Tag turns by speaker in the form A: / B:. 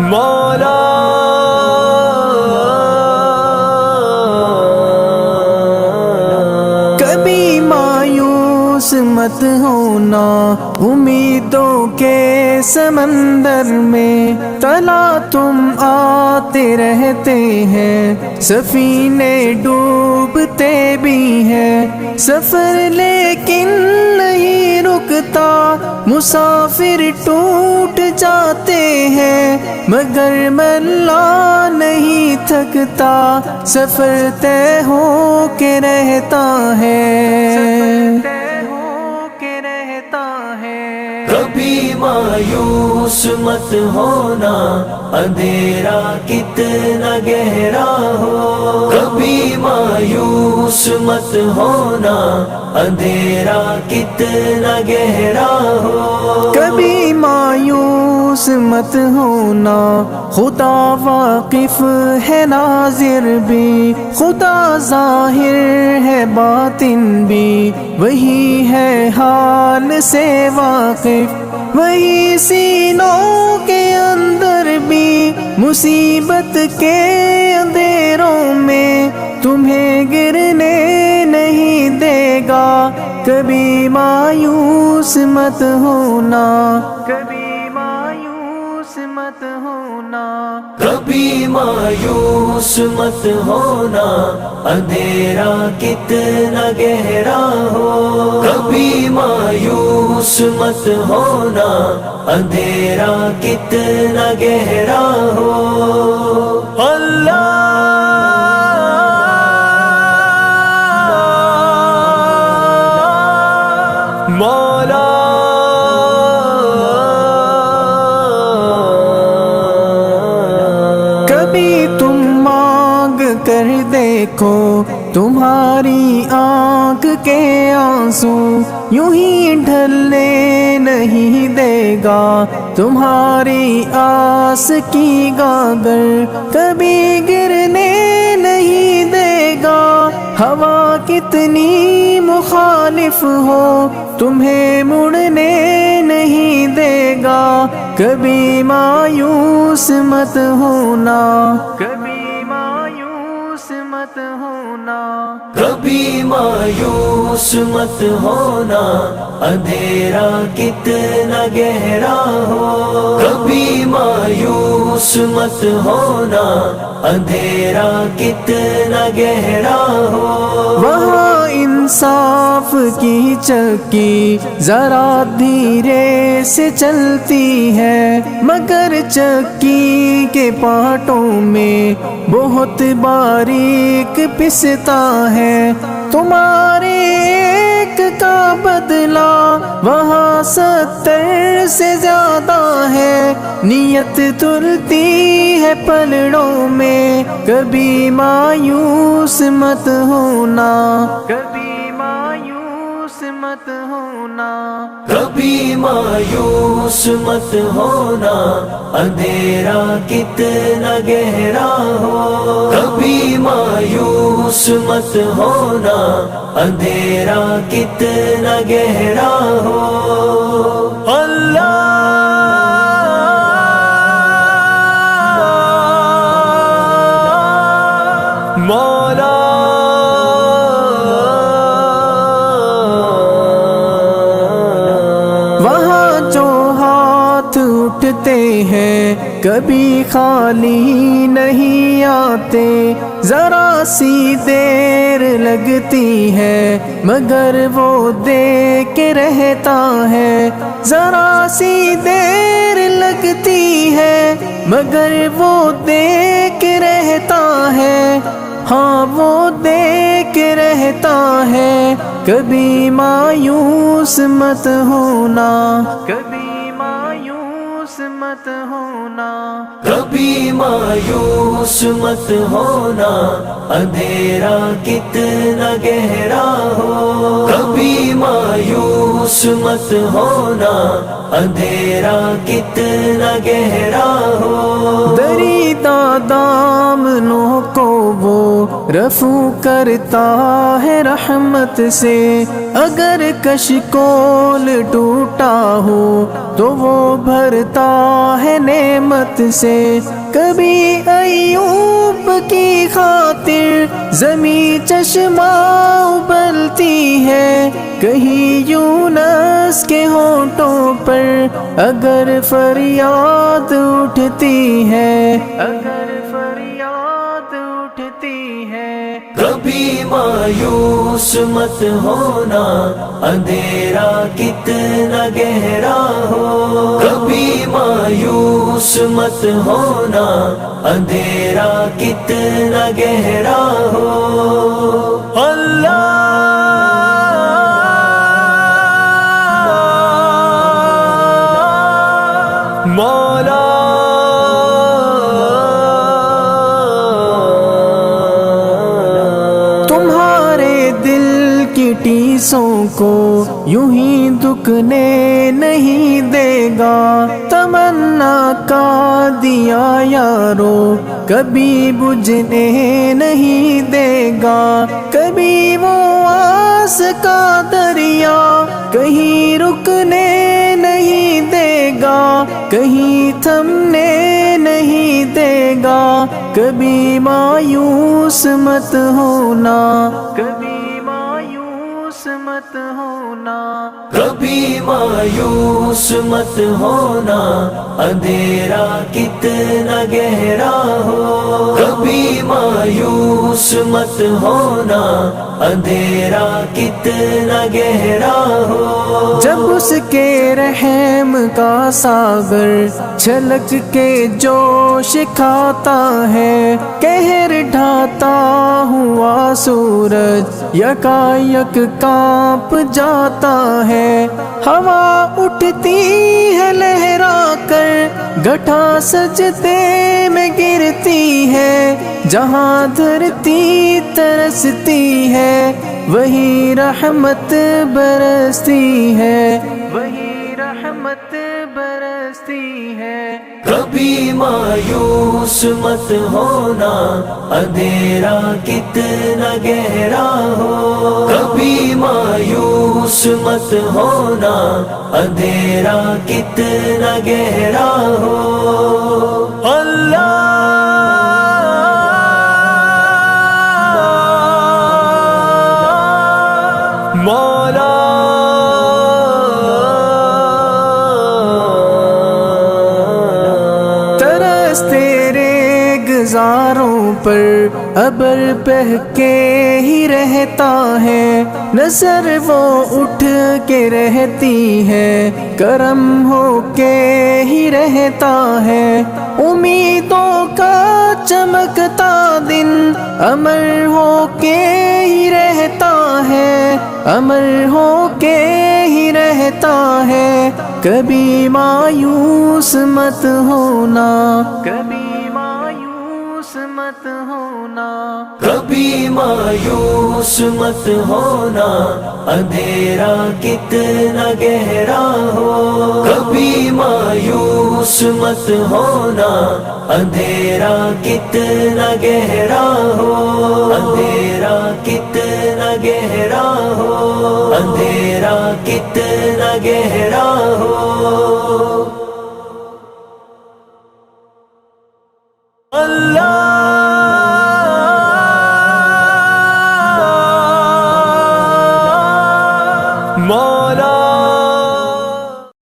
A: مولا
B: کبھی مایوس مت ہونا امیدوں کے سمندر میں، تلا تم آتے رہتے ہیں، سفینے ڈوبتے بھی ہیں، سفر لیکن نہیں رکتا، مسافر ٹوٹ جاتے ہیں، مگر ملا نہیں تھکتا، سفر طے ہو کے رہتا ہے۔
A: کبھی مایوس مت ہونا، اندھیرا کتنا گہرا ہو، کبھی مایوس مت ہونا، اندھیرا کتنا گہرا ہو،
B: کبھی مایوس مت ہونا، خدا واقف ہے ناظر بھی، خدا ظاہر ہے باطن بھی، وہی ہے حال سے واقف، وہی سینوں کے اندر بھی، مصیبت کے اندھیروں میں تمہیں گرنے نہیں دے گا، کبھی مایوس مت ہونا، کبھی مایوس مت ہونا،
A: کبھی مایوس مت ہونا، اندھیرا کتنا گہرا ہو، کبھی مایوس مت ہونا، اندھیرا کتنا گہرا ہو۔ اللہ مولا
B: کبھی تم مانگ کر دیکھو، تمہاری آنکھ کے آنسو یوں ہی ڈھلنے نہیں دے گا، تمہاری آس کی گاگر کبھی گرنے نہیں دے گا، ہوا کتنی مخالف ہو تمہیں مڑنے نہیں دے گا، کبھی مایوس مت ہونا، کبھی مایوس مت ہونا،
A: کبھی مایوس مت ہونا، اندھیرا کتنا گہرا ہو، کبھی مایوس مت ہونا، اندھیرا کتنا گہرا ہو،
B: وہاں انصاف کی چکی ذرا دھیرے سے چلتی ہے، مگر چکی کے پارٹوں میں بہت باریک پستا ہے، تمہارے ایک کا بدلہ وہاں 70 سے زیادہ ہے، نیت تلتی ہے پلڑوں میں، کبھی مایوس مت ہونا، کبھی مایوس مت ہونا،
A: کبھی مایوس مت ہونا، اندھیرا کتنا گہرا ہو، کبھی مایوس مت ہونا، اندھیرا کتنا گہرا ہو۔ اللہ مولا
B: وہاں جو ہاتھ اٹھتے ہیں کبھی خالی نہیں آتے، ذرا سی دیر لگتی ہے مگر وہ دے کے رہتا ہے، ذرا سی دیر لگتی ہے مگر وہ دے کے رہتا ہے، ہاں وہ دے کے رہتا ہے، کبھی مایوس مت ہونا، کبھی مایوس مت ہونا،
A: کبھی مایوس مت ہونا، اندھیرا کتنا گہرا ہو، کبھی مایوس مت ہونا، اندھیرا کتنا گہرا ہو،
B: دریدہ دامنوں کو وہ رفو کرتا ہے رحمت سے، اگر کشکول ٹوٹا ہو تو وہ بھرتا ہے نعمت سے، کبھی ایوب کی خاطر زمیں چشمہ ابلتی ہے، کہیں یونس کے ہونٹوں پر اگر فریاد اٹھتی ہے، اگر فریاد اٹھتی ہے۔
A: کبھی مایوس مت ہونا، اندھیرا کتنا گہرا ہو، کبھی مایوس مت ہونا، اندھیرا کتنا گہرا ہو۔ اللہ مولا
B: تمہارے دل کی ٹیسوں کو یوں ہی دکنے نہیں دے گا، تمنا کا دیا یارو کبھی بجھنے نہیں دے گا، کبھی وہ آس کا دریا کہیں رکنے نہیں دے گا، کہیں تھمنے نہیں دے گا، کبھی مایوس مت ہونا، کبھی مایوس مت ہونا،
A: کبھی مایوس مت ہونا، اندھیرا کتنا گہرا ہو، کبھی مایوس مت ہونا، اندھیرا کتنا گہرا ہو۔ جب
B: اس کے رحم کا ساگر چھلک کے جوش کھاتا ہے، قہر ڈھاتا ہوا سورج یکایک کانپ جاتا ہے، ہوا اٹھتی ہے لہرا کر گٹھا سجدے میں گرتی ہے، جہاں دھرتی ترستی ہے وہی رحمت برستی ہے، وہی رحمت برستی ہے۔
A: کبھی مایوس مت ہونا، اندھیرا کتنا گہرا ہو، کبھی مایوس مت ہونا، اندھیرا کتنا گہرا ہو۔ اللہ مولا
B: ترس تیرے گزاروں پر ابر بہہ کے ہی رہتا ہے، نظر وہ اٹھ کے رہتی ہے، کرم ہو کے ہی رہتا ہے، امیدوں کا چمکتا دن امر ہو کے ہی رہتا ہے، امر ہو کے ہی رہتا ہے، کبھی مایوس مت ہونا، کبھی مایوس مت ہونا،
A: کبھی مایوس مت ہونا، اندھیرا کتنا گہرا ہو، کبھی مایوس مت ہونا، اندھیرا کتنا گہرا ہو، اندھیرا کتنا گہرا ہو، اندھیرا کتنا گہرا ہو۔ اللہ مولا